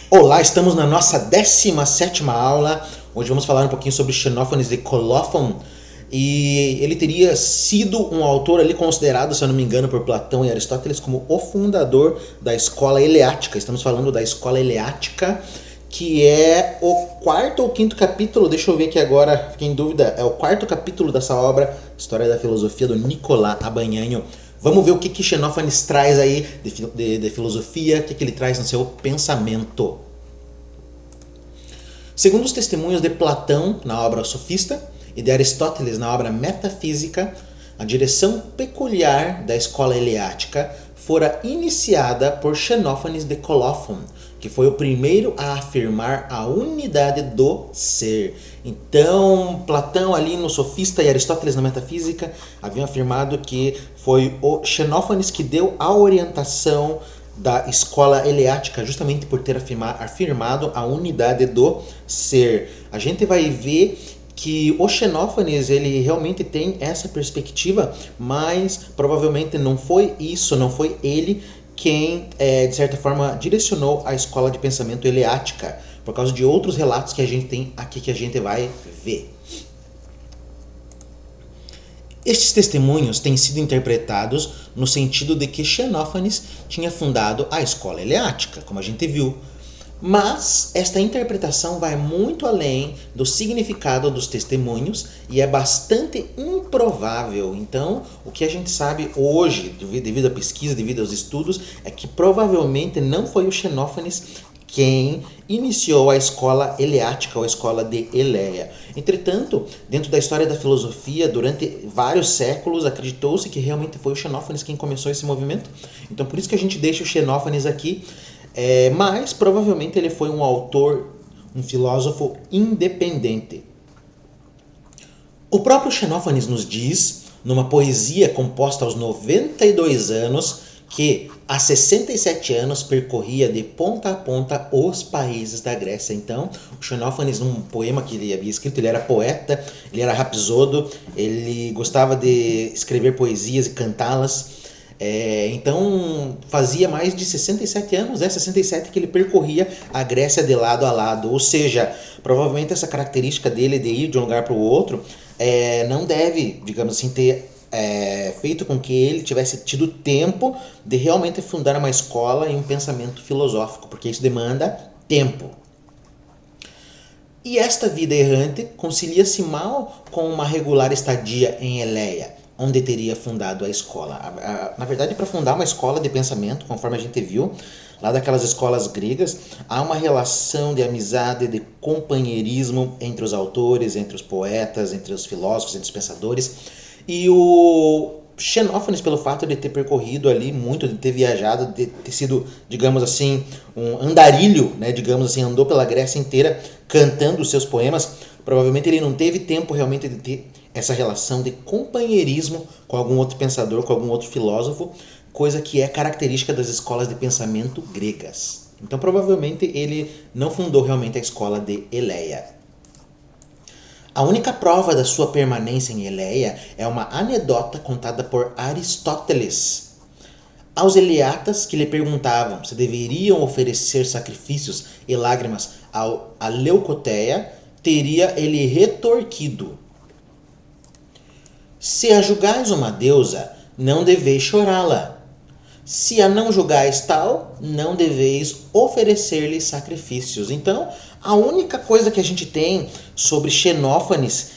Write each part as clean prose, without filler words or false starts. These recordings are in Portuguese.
Olá, estamos na nossa 17ª aula. Hoje vamos falar um pouquinho sobre Xenófanes de Colophon. E ele teria sido um autor ali considerado, se eu não me engano, por Platão e Aristóteles como o fundador da escola eleática. Estamos falando da escola eleática, que é o quarto ou quinto capítulo, deixa eu ver aqui agora, fiquei em dúvida, é o quarto capítulo dessa obra, História da Filosofia, do Nicolás Abanhanho. Vamos ver o que Xenófanes traz aí de filosofia, o que ele traz no seu pensamento. Segundo os testemunhos de Platão na obra Sofista e de Aristóteles na obra Metafísica, a direção peculiar da escola eleática fora iniciada por Xenófanes de Colophon, que foi o primeiro a afirmar a unidade do ser. Então, Platão ali no Sofista e Aristóteles na Metafísica haviam afirmado que foi o Xenófanes que deu a orientação da escola eleática, justamente por ter afirmado a unidade do ser. A gente vai ver que o Xenófanes ele realmente tem essa perspectiva, mas provavelmente não foi ele quem, de certa forma, direcionou a escola de pensamento eleática, por causa de outros relatos que a gente tem aqui que a gente vai ver. Estes testemunhos têm sido interpretados no sentido de que Xenófanes tinha fundado a escola eleática, como a gente viu. Mas esta interpretação vai muito além do significado dos testemunhos e é bastante improvável. Então, o que a gente sabe hoje, devido à pesquisa, devido aos estudos, é que provavelmente não foi o Xenófanes quem iniciou a escola eleática ou a escola de Eleia. Entretanto, dentro da história da filosofia, durante vários séculos, acreditou-se que realmente foi o Xenófanes quem começou esse movimento. Então, por isso que a gente deixa o Xenófanes aqui, mas provavelmente ele foi um autor, um filósofo independente. O próprio Xenófanes nos diz, numa poesia composta aos 92 anos, que há 67 anos percorria de ponta a ponta os países da Grécia. Então, o Xenófanes, num poema que ele havia escrito, ele era poeta, ele era rapsodo, ele gostava de escrever poesias e cantá-las. Então, fazia mais de 67 anos, 67 que ele percorria a Grécia de lado a lado. Ou seja, provavelmente essa característica dele de ir de um lugar para o outro não deve, digamos assim, ter feito com que ele tivesse tido tempo de realmente fundar uma escola e um pensamento filosófico, porque isso demanda tempo. E esta vida errante concilia-se mal com uma regular estadia em Eleia, onde teria fundado a escola. Na verdade, para fundar uma escola de pensamento, conforme a gente viu, lá daquelas escolas gregas, há uma relação de amizade, de companheirismo entre os autores, entre os poetas, entre os filósofos, entre os pensadores. E o Xenófanes, pelo fato de ter percorrido ali muito, de ter viajado, de ter sido, digamos assim, um andarilho, né, digamos assim, andou pela Grécia inteira cantando os seus poemas, provavelmente ele não teve tempo realmente de ter essa relação de companheirismo com algum outro pensador, com algum outro filósofo, coisa que é característica das escolas de pensamento gregas. Então, provavelmente, ele não fundou realmente a escola de Eleia. A única prova da sua permanência em Eleia é uma anedota contada por Aristóteles. Aos eleatas que lhe perguntavam se deveriam oferecer sacrifícios e lágrimas a Leucoteia, teria ele retorquido: se a julgais uma deusa, não deveis chorá-la. Se a não julgais tal, não deveis oferecer-lhe sacrifícios. Então, a única coisa que a gente tem sobre Xenófanes,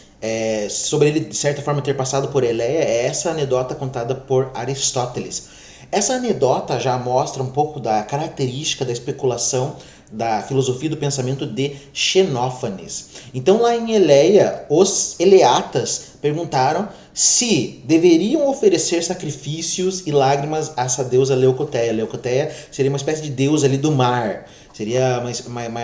sobre ele de certa forma ter passado por Eleia, é essa anedota contada por Aristóteles. Essa anedota já mostra um pouco da característica da especulação da filosofia do pensamento de Xenófanes. Então, lá em Eleia, os eleatas perguntaram se deveriam oferecer sacrifícios e lágrimas a essa deusa Leucoteia. Leucoteia seria uma espécie de deusa ali do mar, seria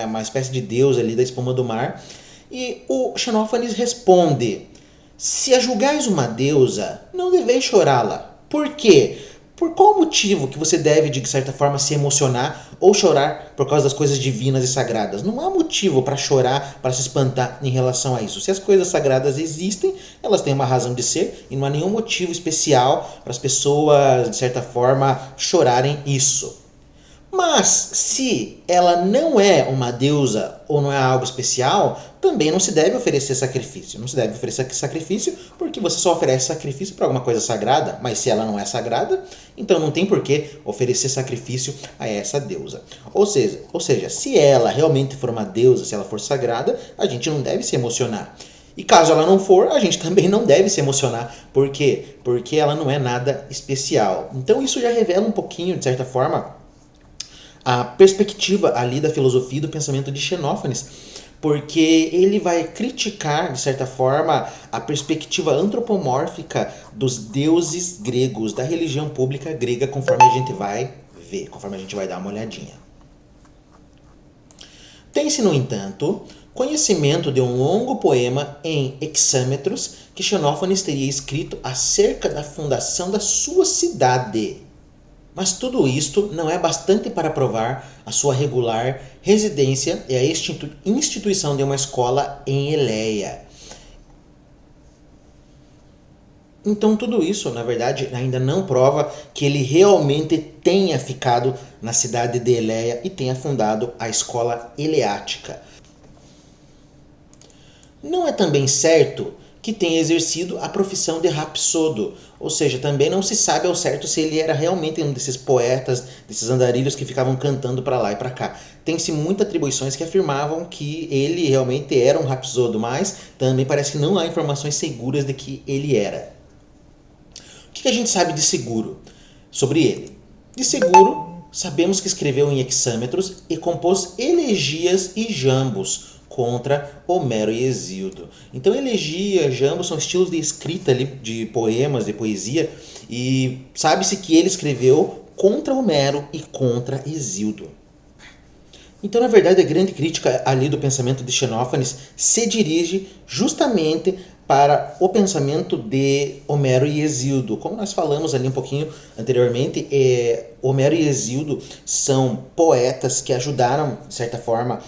uma espécie de deusa ali da espuma do mar. E o Xenófanes responde: se a julgais uma deusa, não deveis chorá-la. Por quê? Por qual motivo que você deve, de certa forma, se emocionar ou chorar por causa das coisas divinas e sagradas? Não há motivo para chorar, para se espantar em relação a isso. Se as coisas sagradas existem, elas têm uma razão de ser e não há nenhum motivo especial para as pessoas, de certa forma, chorarem isso. Mas se ela não é uma deusa ou não é algo especial, também não se deve oferecer sacrifício. Não se deve oferecer sacrifício porque você só oferece sacrifício para alguma coisa sagrada, mas se ela não é sagrada, então não tem por que oferecer sacrifício a essa deusa. Ou seja, se ela realmente for uma deusa, se ela for sagrada, a gente não deve se emocionar. E caso ela não for, a gente também não deve se emocionar. Por quê? Porque ela não é nada especial. Então isso já revela um pouquinho, de certa forma, a perspectiva ali da filosofia e do pensamento de Xenófanes, porque ele vai criticar, de certa forma, a perspectiva antropomórfica dos deuses gregos, da religião pública grega, conforme a gente vai ver, conforme a gente vai dar uma olhadinha. Tem-se, no entanto, conhecimento de um longo poema em hexâmetros que Xenófanes teria escrito acerca da fundação da sua cidade. Mas tudo isto não é bastante para provar a sua regular residência e a instituição de uma escola em Eleia. Então tudo isso, na verdade, ainda não prova que ele realmente tenha ficado na cidade de Eleia e tenha fundado a escola eleática. Não é também certo que tenha exercido a profissão de rapsodo, ou seja, também não se sabe ao certo se ele era realmente um desses poetas, desses andarilhos que ficavam cantando para lá e para cá. Tem-se muitas atribuições que afirmavam que ele realmente era um rapsodo, mas também parece que não há informações seguras de que ele era. O que a gente sabe de seguro sobre ele? De seguro, sabemos que escreveu em hexâmetros e compôs elegias e jambos contra Homero e Hesíodo. Então elegia, jambos são estilos de escrita ali, de poemas, de poesia, e sabe-se que ele escreveu contra Homero e contra Hesíodo. Então, na verdade, a grande crítica ali do pensamento de Xenófanes se dirige justamente para o pensamento de Homero e Hesíodo. Como nós falamos ali um pouquinho anteriormente, Homero e Hesíodo são poetas que ajudaram, de certa forma,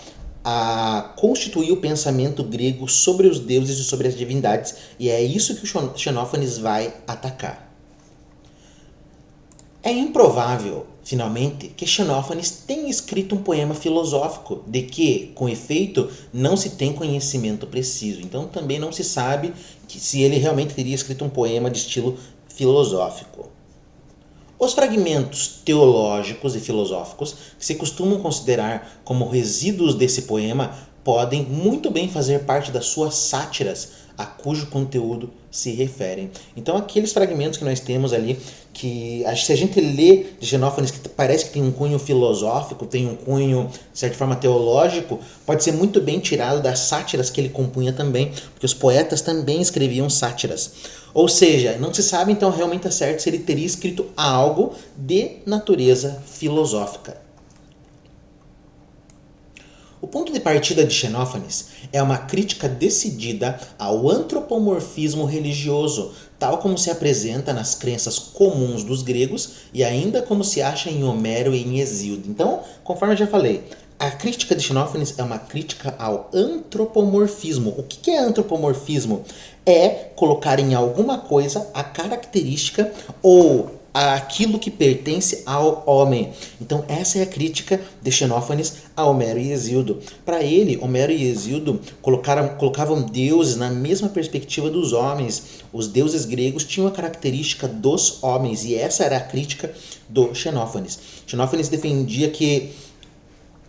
a constituir o pensamento grego sobre os deuses e sobre as divindades, e é isso que o Xenófanes vai atacar. É improvável, finalmente, que Xenófanes tenha escrito um poema filosófico, de que, com efeito, não se tem conhecimento preciso. Então também não se sabe se ele realmente teria escrito um poema de estilo filosófico. Os fragmentos teológicos e filosóficos que se costumam considerar como resíduos desse poema podem muito bem fazer parte das suas sátiras, a cujo conteúdo se referem. Então aqueles fragmentos que nós temos ali, que se a gente lê de Xenófanes, que parece que tem um cunho filosófico, tem um cunho, de certa forma, teológico, pode ser muito bem tirado das sátiras que ele compunha também, porque os poetas também escreviam sátiras. Ou seja, não se sabe então realmente a certo se ele teria escrito algo de natureza filosófica. O ponto de partida de Xenófanes é uma crítica decidida ao antropomorfismo religioso, tal como se apresenta nas crenças comuns dos gregos e ainda como se acha em Homero e em Hesíodo. Então, conforme eu já falei, a crítica de Xenófanes é uma crítica ao antropomorfismo. O que é antropomorfismo? É colocar em alguma coisa a característica ou aquilo que pertence ao homem. Então essa é a crítica de Xenófanes a Homero e Hesíodo. Para ele, Homero e Hesíodo colocavam deuses na mesma perspectiva dos homens. Os deuses gregos tinham a característica dos homens, e essa era a crítica do Xenófanes. Xenófanes defendia que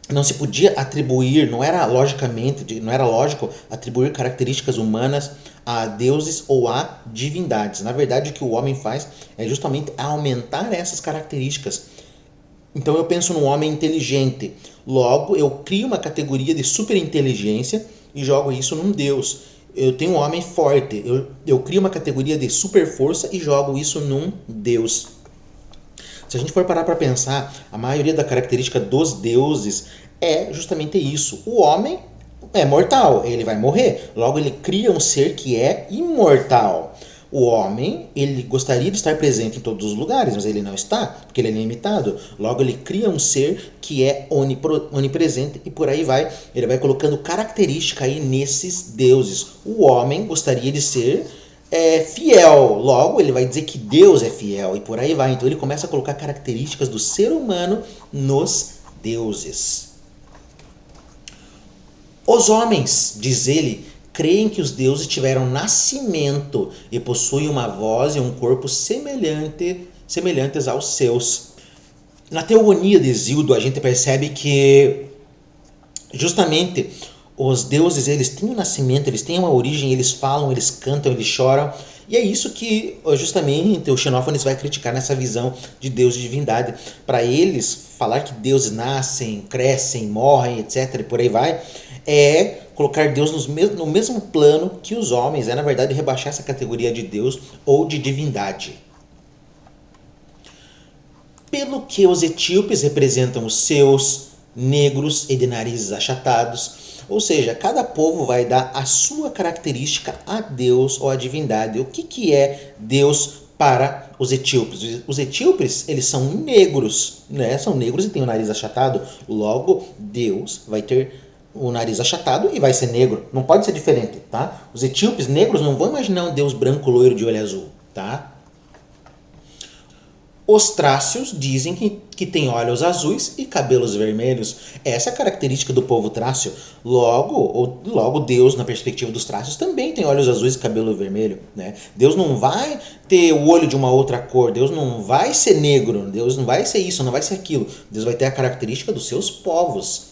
não se podia atribuir, não era lógico atribuir características humanas a deuses ou a divindades. Na verdade, o que o homem faz é justamente aumentar essas características. Então eu penso num homem inteligente, logo eu crio uma categoria de superinteligência e jogo isso num deus. Eu tenho um homem forte, eu crio uma categoria de superforça e jogo isso num deus. Se a gente for parar para pensar, a maioria da característica dos deuses é justamente isso. O homem é mortal, ele vai morrer. Logo, ele cria um ser que é imortal. O homem, ele gostaria de estar presente em todos os lugares, mas ele não está, porque ele é limitado. Logo, ele cria um ser que é onipresente e por aí vai. Ele vai colocando característica aí nesses deuses. O homem gostaria de ser fiel, logo ele vai dizer que Deus é fiel e por aí vai. Então ele começa a colocar características do ser humano nos deuses. Os homens, diz ele, creem que os deuses tiveram nascimento e possuem uma voz e um corpo semelhantes aos seus. Na teogonia de Hesíodo, a gente percebe que justamente os deuses, eles têm um nascimento, eles têm uma origem, eles falam, eles cantam, eles choram. E é isso que justamente o Xenófanes vai criticar nessa visão de Deus e divindade. Para eles, falar que deuses nascem, crescem, morrem, etc. e por aí vai, é colocar Deus no mesmo plano que os homens. É, na verdade, rebaixar essa categoria de Deus ou de divindade. Pelo que os etíopes representam os seus negros e de narizes achatados, ou seja, cada povo vai dar a sua característica a Deus ou a divindade. O que é Deus para os etíopes? Os etíopes, eles são negros, né? São negros e têm o nariz achatado. Logo, Deus vai ter o nariz achatado e vai ser negro. Não pode ser diferente, tá? Os etíopes negros não vão imaginar um Deus branco, loiro, de olho azul, tá? Os trácios dizem que tem olhos azuis e cabelos vermelhos. Essa é a característica do povo trácio. Logo Deus, na perspectiva dos trácios, também tem olhos azuis e cabelo vermelho, né? Deus não vai ter o olho de uma outra cor. Deus não vai ser negro. Deus não vai ser isso, não vai ser aquilo. Deus vai ter a característica dos seus povos.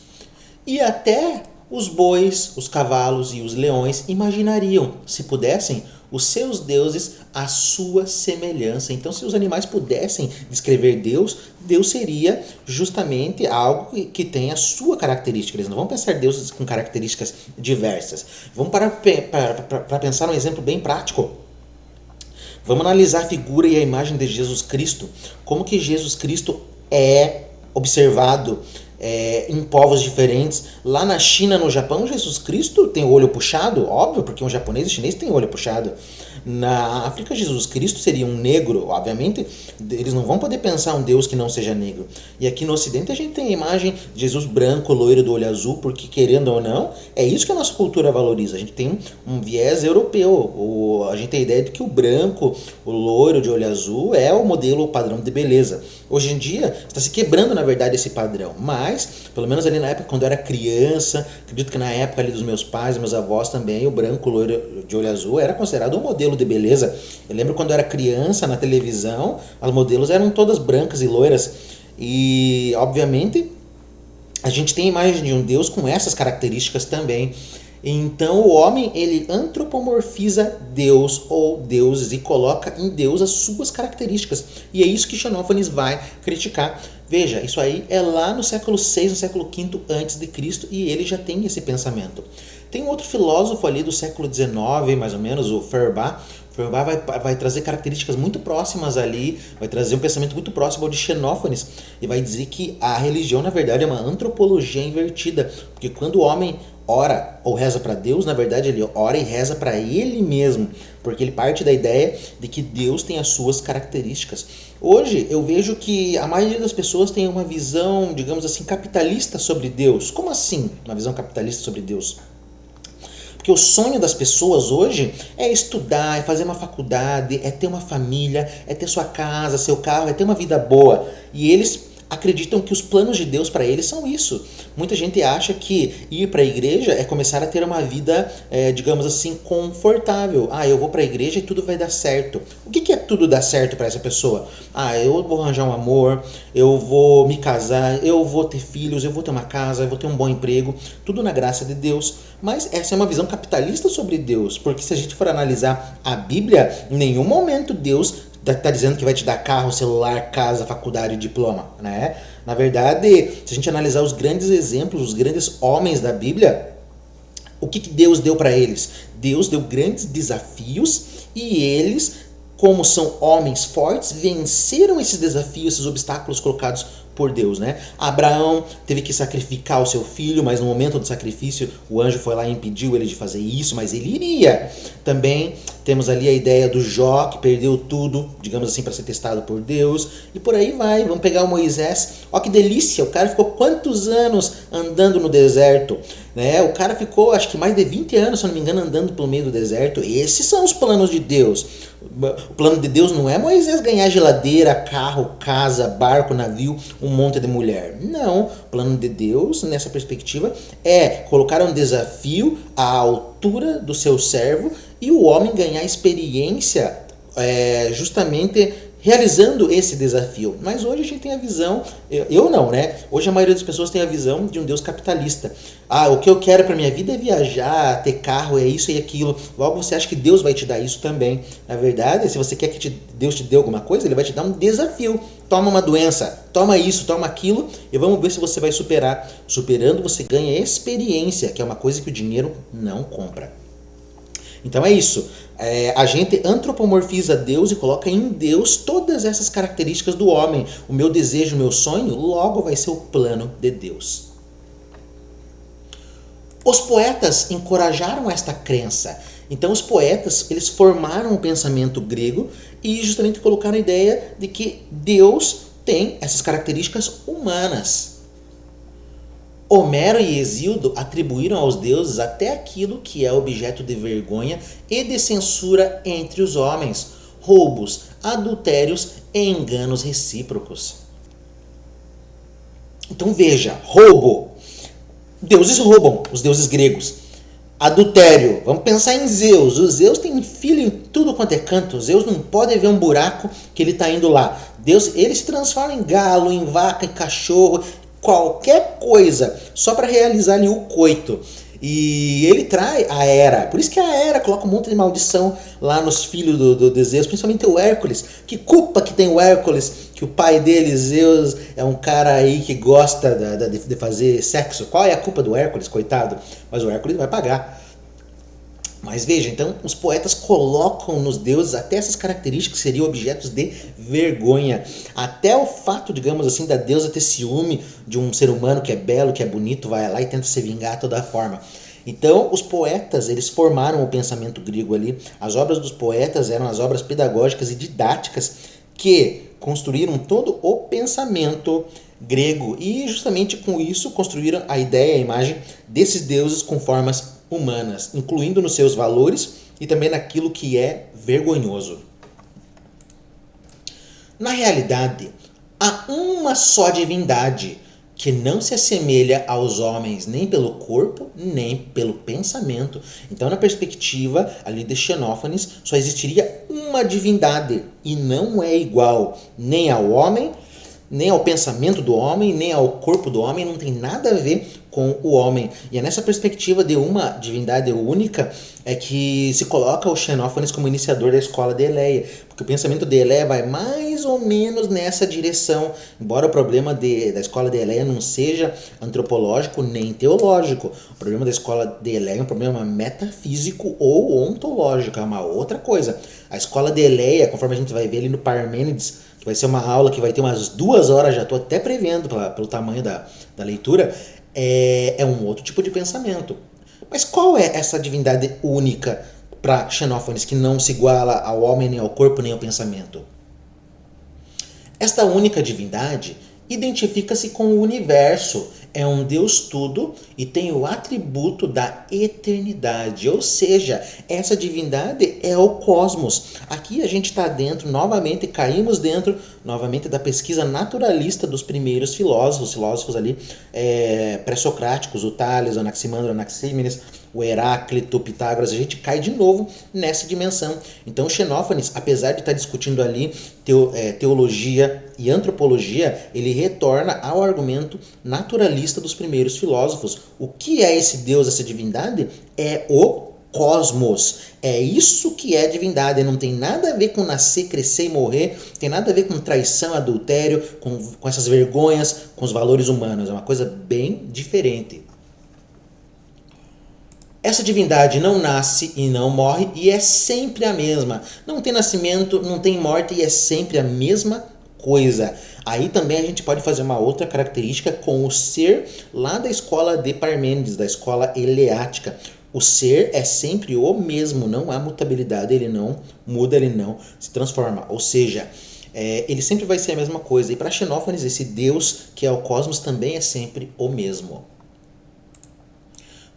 E até os bois, os cavalos e os leões imaginariam, se pudessem, os seus deuses à sua semelhança. Então, se os animais pudessem descrever Deus, Deus seria justamente algo que tem a sua característica. Eles não vão pensar deuses com características diversas. Vamos para pensar um exemplo bem prático. Vamos analisar a figura e a imagem de Jesus Cristo. Como que Jesus Cristo é observado em povos diferentes. Lá na China, no Japão, Jesus Cristo tem o olho puxado, óbvio, porque um japonês e chinês têm o olho puxado. Na África, Jesus Cristo seria um negro, obviamente, eles não vão poder pensar um Deus que não seja negro. E aqui no Ocidente a gente tem a imagem de Jesus branco, loiro, do olho azul, porque querendo ou não, é isso que a nossa cultura valoriza. A gente tem um viés europeu, a gente tem a ideia de que o branco, o loiro de olho azul é o modelo, o padrão de beleza. Hoje em dia está se quebrando, na verdade, esse padrão, mas pelo menos ali na época quando eu era criança, acredito que na época ali dos meus pais, meus avós também, o branco, o loiro de olho azul era considerado um modelo de beleza. Eu lembro quando eu era criança, na televisão, as modelos eram todas brancas e loiras. E, obviamente, a gente tem a imagem de um Deus com essas características também. Então, o homem, ele antropomorfiza Deus ou deuses e coloca em Deus as suas características. E é isso que Xenófanes vai criticar. Veja, isso aí é lá no século VI, no século V antes de Cristo, e ele já tem esse pensamento. Tem um outro filósofo ali do século XIX, mais ou menos, o Feuerbach. Feuerbach vai trazer características muito próximas ali, vai trazer um pensamento muito próximo ao de Xenófanes, e vai dizer que a religião, na verdade, é uma antropologia invertida, porque quando o homem ora ou reza para Deus, na verdade ele ora e reza para ele mesmo, porque ele parte da ideia de que Deus tem as suas características. Hoje eu vejo que a maioria das pessoas tem uma visão, digamos assim, capitalista sobre Deus. Como assim uma visão capitalista sobre Deus? Porque o sonho das pessoas hoje é estudar, é fazer uma faculdade, é ter uma família, é ter sua casa, seu carro, é ter uma vida boa. E eles acreditam que os planos de Deus para eles são isso. Muita gente acha que ir para a igreja é começar a ter uma vida, digamos assim, confortável. Eu vou para a igreja e tudo vai dar certo. O que é tudo dar certo para essa pessoa? Eu vou arranjar um amor, eu vou me casar, eu vou ter filhos, eu vou ter uma casa, eu vou ter um bom emprego, tudo na graça de Deus. Mas essa é uma visão capitalista sobre Deus, porque se a gente for analisar a Bíblia, em nenhum momento Deus está dizendo que vai te dar carro, celular, casa, faculdade e diploma, né? Na verdade, se a gente analisar os grandes exemplos, os grandes homens da Bíblia, o que Deus deu para eles? Deus deu grandes desafios e eles, como são homens fortes, venceram esses desafios, esses obstáculos colocados por Deus, né? Abraão teve que sacrificar o seu filho, mas no momento do sacrifício o anjo foi lá e impediu ele de fazer isso, mas ele iria. Também temos ali a ideia do Jó, que perdeu tudo, digamos assim, para ser testado por Deus, e por aí vai. Vamos pegar o Moisés, ó que delícia, o cara ficou quantos anos andando no deserto? né? O cara ficou, acho que mais de 20 anos, se eu não me engano, andando pelo meio do deserto. Esses são os planos de Deus. O plano de Deus não é Moisés ganhar geladeira, carro, casa, barco, navio, um monte de mulher. Não. O plano de Deus, nessa perspectiva, é colocar um desafio à altura do seu servo e o homem ganhar experiência justamente realizando esse desafio. Mas hoje a gente tem a visão, eu não, né? Hoje a maioria das pessoas tem a visão de um Deus capitalista. Ah, o que eu quero para minha vida é viajar, ter carro, é isso e aquilo. Logo você acha que Deus vai te dar isso também. Na verdade, se você quer que Deus te dê alguma coisa, ele vai te dar um desafio. Toma uma doença, toma isso, toma aquilo e vamos ver se você vai superar. Superando você ganha experiência, que é uma coisa que o dinheiro não compra. Então é isso. A gente antropomorfiza Deus e coloca em Deus todas essas características do homem. O meu desejo, o meu sonho, logo vai ser o plano de Deus. Os poetas encorajaram esta crença. Então os poetas, eles formaram o pensamento grego e justamente colocaram a ideia de que Deus tem essas características humanas. Homero e Hesíodo atribuíram aos deuses até aquilo que é objeto de vergonha e de censura entre os homens: roubos, adultérios e enganos recíprocos. Então veja, roubo. Deuses roubam, os deuses gregos. Adultério, vamos pensar em Zeus. O Zeus tem filho em tudo quanto é canto. Zeus não pode ver um buraco que ele está indo lá. Deus, ele se transforma em galo, em vaca, em cachorro, qualquer coisa, só para realizar ali o coito. E ele trai a Hera. Por isso que a Hera coloca um monte de maldição lá nos filhos do Zeus, principalmente o Hércules. Que culpa que tem o Hércules, que o pai dele, Zeus, é um cara aí que gosta de fazer sexo. Qual é a culpa do Hércules, coitado? Mas o Hércules vai pagar. Mas veja, então os poetas colocam nos deuses até essas características que seriam objetos de vergonha. Até o fato, digamos assim, da deusa ter ciúme de um ser humano que é belo, que é bonito, vai lá e tenta se vingar de toda forma. Então os poetas, eles formaram o pensamento grego ali. As obras dos poetas eram as obras pedagógicas e didáticas que construíram todo o pensamento grego. E justamente com isso construíram a ideia, a imagem desses deuses com formas humanas, incluindo nos seus valores e também naquilo que é vergonhoso. Na realidade, há uma só divindade que não se assemelha aos homens nem pelo corpo, nem pelo pensamento. Então, na perspectiva ali de Xenófanes, só existiria uma divindade e não é igual nem ao homem, nem ao pensamento do homem, nem ao corpo do homem, não tem nada a ver com o homem. E é nessa perspectiva de uma divindade única é que se coloca o Xenófanes como iniciador da escola de Eleia, porque o pensamento de Eleia vai mais ou menos nessa direção, embora o problema da escola de Eleia não seja antropológico nem teológico. O problema da escola de Eleia é um problema metafísico ou ontológico, é uma outra coisa. A escola de Eleia, conforme a gente vai ver ali no Parmênides, que vai ser uma aula que vai ter umas 2 horas, já estou até prevendo pelo tamanho da leitura, é um outro tipo de pensamento. Mas qual é essa divindade única para Xenófanes que não se iguala ao homem, nem ao corpo, nem ao pensamento? Esta única divindade identifica-se com o universo, é um Deus tudo e tem o atributo da eternidade, ou seja, essa divindade é o cosmos. Aqui a gente está dentro, novamente, caímos dentro, novamente, da pesquisa naturalista dos primeiros filósofos ali pré-socráticos, o Tales, o Anaximandro, o Anaxímenes, o Heráclito, o Pitágoras, a gente cai de novo nessa dimensão. Então Xenófanes, apesar de estar discutindo ali teologia e antropologia, ele retorna ao argumento naturalista dos primeiros filósofos. O que é esse Deus, essa divindade? É o cosmos. É isso que é divindade. Não tem nada a ver com nascer, crescer e morrer, tem nada a ver com traição, adultério, com essas vergonhas, com os valores humanos. É uma coisa bem diferente. Essa divindade não nasce e não morre e é sempre a mesma. Não tem nascimento, não tem morte e é sempre a mesma coisa. Aí também a gente pode fazer uma outra característica com o ser lá da escola de Parmênides, da escola eleática. O ser é sempre o mesmo, não há mutabilidade, ele não muda, ele não se transforma. Ou seja, ele sempre vai ser a mesma coisa. E para Xenófanes, esse Deus que é o cosmos também é sempre o mesmo.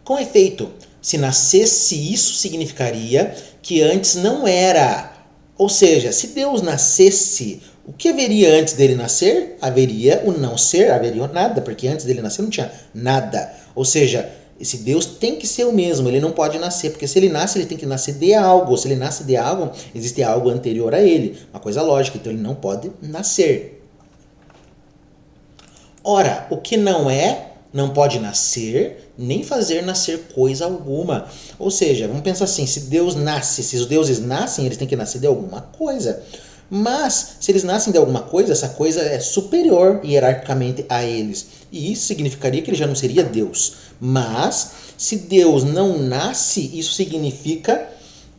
Com efeito, se nascesse, isso significaria que antes não era. Ou seja, se Deus nascesse, o que haveria antes dele nascer? Haveria o não ser, haveria o nada, porque antes dele nascer não tinha nada. Ou seja, esse Deus tem que ser o mesmo, ele não pode nascer, porque se ele nasce, ele tem que nascer de algo. Se ele nasce de algo, existe algo anterior a ele. Uma coisa lógica, então ele não pode nascer. Ora, o que não é, não pode nascer, nem fazer nascer coisa alguma. Ou seja, vamos pensar assim, se Deus nasce, se os deuses nascem, eles têm que nascer de alguma coisa. Mas, se eles nascem de alguma coisa, essa coisa é superior hierarquicamente a eles. E isso significaria que ele já não seria Deus. Mas, se Deus não nasce, isso significa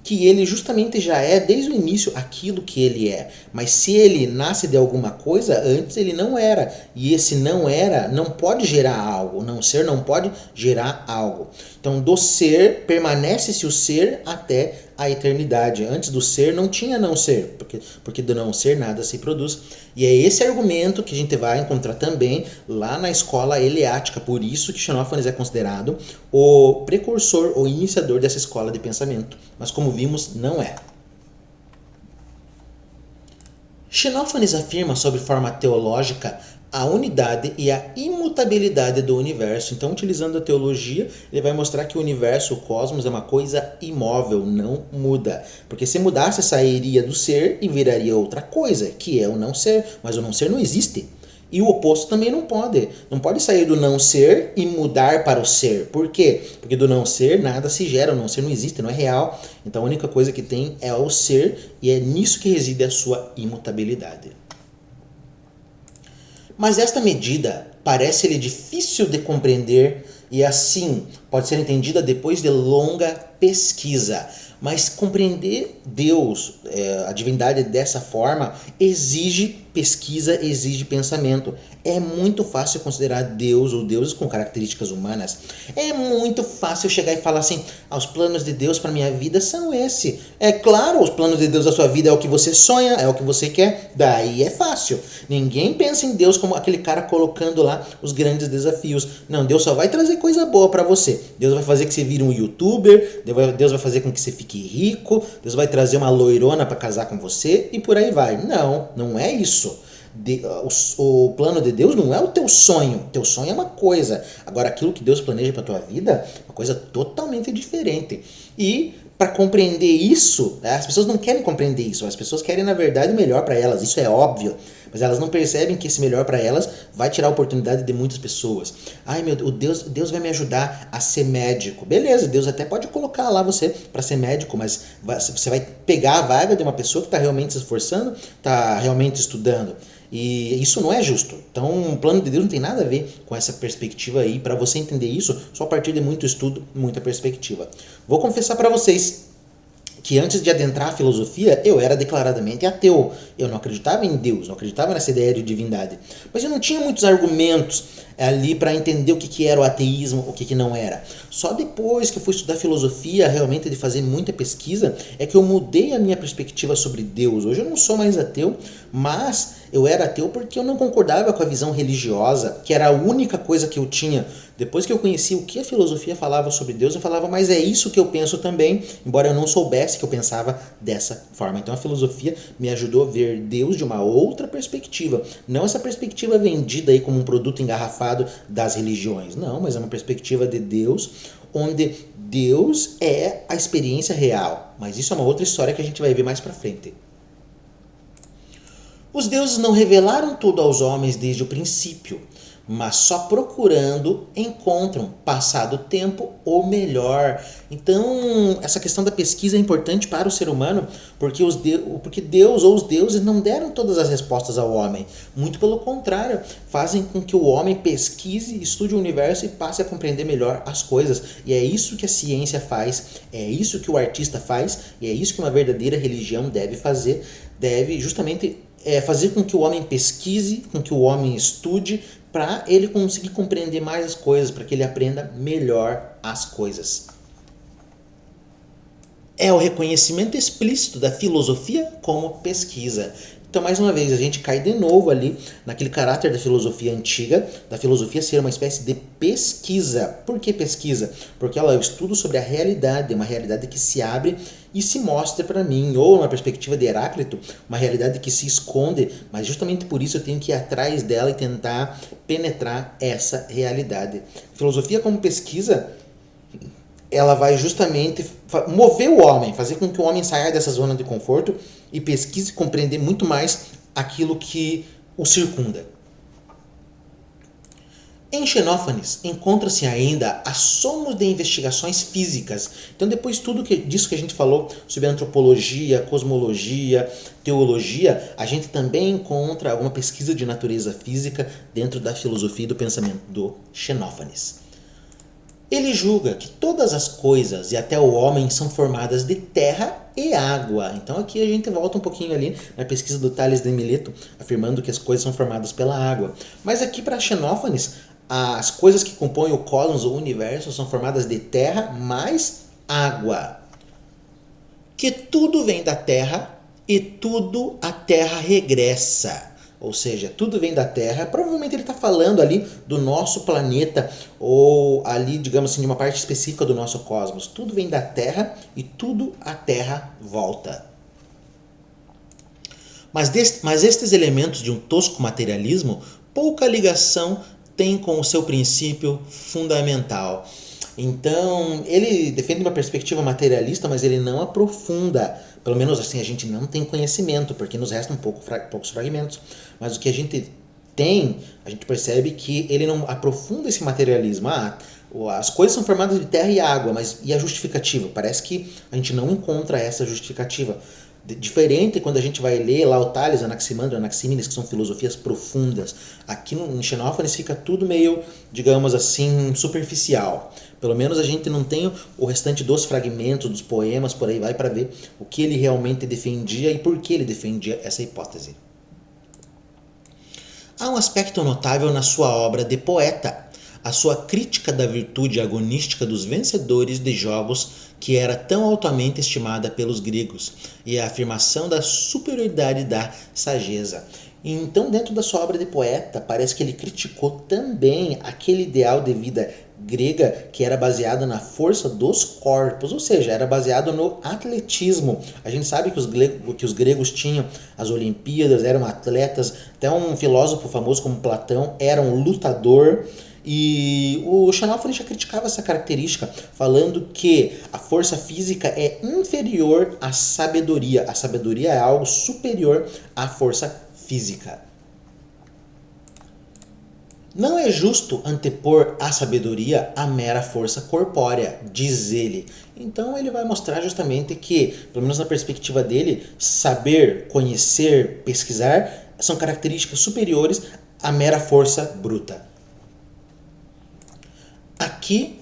que ele justamente já é, desde o início, aquilo que ele é. Mas se ele nasce de alguma coisa, antes ele não era. E esse não era não pode gerar algo. Não ser não pode gerar algo. Então, do ser, permanece-se o ser até a eternidade. Antes do ser não tinha não ser, porque do não ser nada se produz. E é esse argumento que a gente vai encontrar também lá na escola eleática. Por isso que Xenófanes é considerado o precursor ou iniciador dessa escola de pensamento. Mas como vimos, não é. Xenófanes afirma sobre forma teológica a unidade e a imutabilidade do universo. Então, utilizando a teologia, ele vai mostrar que o universo, o cosmos, é uma coisa imóvel, não muda. Porque se mudasse, sairia do ser e viraria outra coisa, que é o não ser. Mas o não ser não existe. E o oposto também não pode. Não pode sair do não ser e mudar para o ser. Por quê? Porque do não ser nada se gera, o não ser não existe, não é real. Então a única coisa que tem é o ser e é nisso que reside a sua imutabilidade. Mas esta medida parece-lhe difícil de compreender e assim pode ser entendida depois de longa pesquisa. Mas compreender Deus, a divindade dessa forma, exige pesquisa, exige pensamento. É muito fácil considerar Deus ou deuses com características humanas. É muito fácil chegar e falar assim, os planos de Deus para minha vida são esse. É claro, os planos de Deus da sua vida é o que você sonha, é o que você quer, daí é fácil. Ninguém pensa em Deus como aquele cara colocando lá os grandes desafios. Não, Deus só vai trazer coisa boa para você. Deus vai fazer que você vire um youtuber, Deus vai fazer com que você fique rico, Deus vai trazer uma loirona para casar com você e por aí vai. Não, não é isso. O plano de Deus não é o teu sonho. Teu sonho é uma coisa. Agora, aquilo que Deus planeja para tua vida é uma coisa totalmente diferente. E para compreender isso, as pessoas não querem compreender isso. As pessoas querem, na verdade, o melhor para elas. Isso é óbvio. Mas elas não percebem que esse melhor para elas vai tirar a oportunidade de muitas pessoas. Ai, meu Deus, Deus vai me ajudar a ser médico. Beleza, Deus até pode colocar lá você para ser médico, mas você vai pegar a vaga de uma pessoa que está realmente se esforçando, está realmente estudando. E isso não é justo. Então, o plano de Deus não tem nada a ver com essa perspectiva aí. Para você entender isso, só a partir de muito estudo, muita perspectiva. Vou confessar para vocês que antes de adentrar a filosofia, eu era declaradamente ateu. Eu não acreditava em Deus, não acreditava nessa ideia de divindade. Mas eu não tinha muitos argumentos ali para entender o que era o ateísmo, o que não era. Só depois que eu fui estudar filosofia, realmente de fazer muita pesquisa, é que eu mudei a minha perspectiva sobre Deus. Hoje eu não sou mais ateu, mas eu era ateu porque eu não concordava com a visão religiosa, que era a única coisa que eu tinha. Depois que eu conheci o que a filosofia falava sobre Deus, eu falava, mas é isso que eu penso também, embora eu não soubesse que eu pensava dessa forma. Então a filosofia me ajudou a ver Deus de uma outra perspectiva. Não essa perspectiva vendida aí como um produto engarrafado das religiões. Não, mas é uma perspectiva de Deus, onde Deus é a experiência real. Mas isso é uma outra história que a gente vai ver mais pra frente. Os deuses não revelaram tudo aos homens desde o princípio, mas só procurando encontram, passado o tempo, o melhor. Então, essa questão da pesquisa é importante para o ser humano, porque Deus ou os deuses não deram todas as respostas ao homem. Muito pelo contrário, fazem com que o homem pesquise, estude o universo e passe a compreender melhor as coisas. E é isso que a ciência faz, é isso que o artista faz, e é isso que uma verdadeira religião deve fazer, deve justamente fazer com que o homem pesquise, com que o homem estude, para ele conseguir compreender mais as coisas, para que ele aprenda melhor as coisas. É o reconhecimento explícito da filosofia como pesquisa. Então, mais uma vez, a gente cai de novo ali naquele caráter da filosofia antiga, da filosofia ser uma espécie de pesquisa. Por que pesquisa? Porque ela é o estudo sobre a realidade, uma realidade que se abre e se mostra para mim, ou numa perspectiva de Heráclito, uma realidade que se esconde, mas justamente por isso eu tenho que ir atrás dela e tentar penetrar essa realidade. Filosofia como pesquisa, ela vai justamente mover o homem, fazer com que o homem saia dessa zona de conforto e pesquise e compreender muito mais aquilo que o circunda. Em Xenófanes encontra-se ainda assomos de investigações físicas. Então, depois disso que a gente falou sobre antropologia, cosmologia, teologia, a gente também encontra alguma pesquisa de natureza física dentro da filosofia e do pensamento do Xenófanes. Ele julga que todas as coisas e até o homem são formadas de terra e água. Então aqui a gente volta um pouquinho ali na pesquisa do Tales de Mileto, afirmando que as coisas são formadas pela água. Mas aqui para Xenófanes, as coisas que compõem o cosmos, o universo, são formadas de terra mais água. Que tudo vem da terra e tudo a terra regressa. Ou seja, tudo vem da Terra. Provavelmente ele está falando ali do nosso planeta, ou ali, digamos assim, de uma parte específica do nosso cosmos. Tudo vem da Terra e tudo a Terra volta. Mas estes elementos de um tosco materialismo pouca ligação têm com o seu princípio fundamental. Então, ele defende uma perspectiva materialista, mas ele não aprofunda. Pelo menos assim, a gente não tem conhecimento, porque nos restam poucos fragmentos. Mas o que a gente tem, a gente percebe que ele não aprofunda esse materialismo. As coisas são formadas de terra e água, mas e a justificativa? Parece que a gente não encontra essa justificativa. Diferente quando a gente vai ler lá o Tales, Anaximandro, Anaxímenes, que são filosofias profundas. Aqui em Xenófanes fica tudo meio, digamos assim, superficial. Pelo menos a gente não tem o restante dos fragmentos, dos poemas, por aí vai, para ver o que ele realmente defendia e por que ele defendia essa hipótese. Há um aspecto notável na sua obra de poeta, a sua crítica da virtude agonística dos vencedores de jogos que era tão altamente estimada pelos gregos, e a afirmação da superioridade da sageza. Então, dentro da sua obra de poeta, parece que ele criticou também aquele ideal de vida grega que era baseado na força dos corpos, ou seja, era baseado no atletismo. A gente sabe que os gregos tinham as Olimpíadas, eram atletas, até um filósofo famoso como Platão era um lutador. E o Xenófanes já criticava essa característica, falando que a força física é inferior à sabedoria. A sabedoria é algo superior à força física. Não é justo antepor à sabedoria a mera força corpórea, diz ele. Então ele vai mostrar justamente que, pelo menos na perspectiva dele, saber, conhecer, pesquisar são características superiores à mera força bruta. Aqui,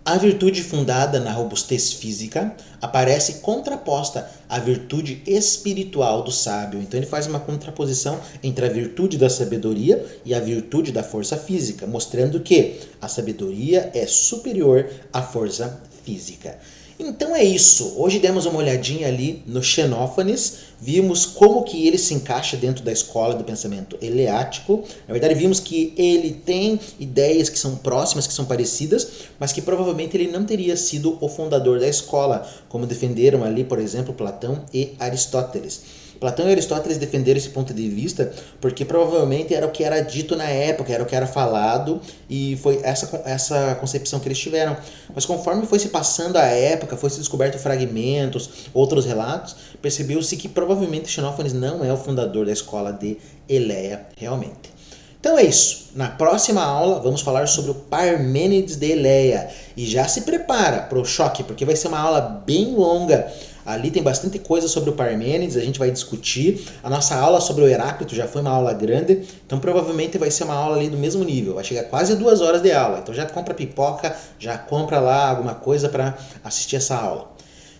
a virtude fundada na robustez física aparece contraposta à virtude espiritual do sábio. Então ele faz uma contraposição entre a virtude da sabedoria e a virtude da força física, mostrando que a sabedoria é superior à força física. Então é isso. Hoje demos uma olhadinha ali no Xenófanes, vimos como que ele se encaixa dentro da escola do pensamento eleático. Na verdade, vimos que ele tem ideias que são próximas, que são parecidas, mas que provavelmente ele não teria sido o fundador da escola, como defenderam ali, por exemplo, Platão e Aristóteles. Platão e Aristóteles defenderam esse ponto de vista porque provavelmente era o que era dito na época, era o que era falado, e foi essa concepção que eles tiveram. Mas conforme foi se passando a época, foi se descoberto fragmentos, outros relatos, percebeu-se que provavelmente Xenófanes não é o fundador da escola de Eleia realmente. Então é isso. Na próxima aula vamos falar sobre o Parmênides de Eleia. E já se prepara para o choque, porque vai ser uma aula bem longa. Ali tem bastante coisa sobre o Parmênides, a gente vai discutir. A nossa aula sobre o Heráclito já foi uma aula grande, então provavelmente vai ser uma aula ali do mesmo nível. Vai chegar quase 2 horas de aula. Então já compra pipoca, já compra lá alguma coisa para assistir essa aula.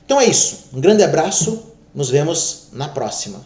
Então é isso. Um grande abraço, nos vemos na próxima.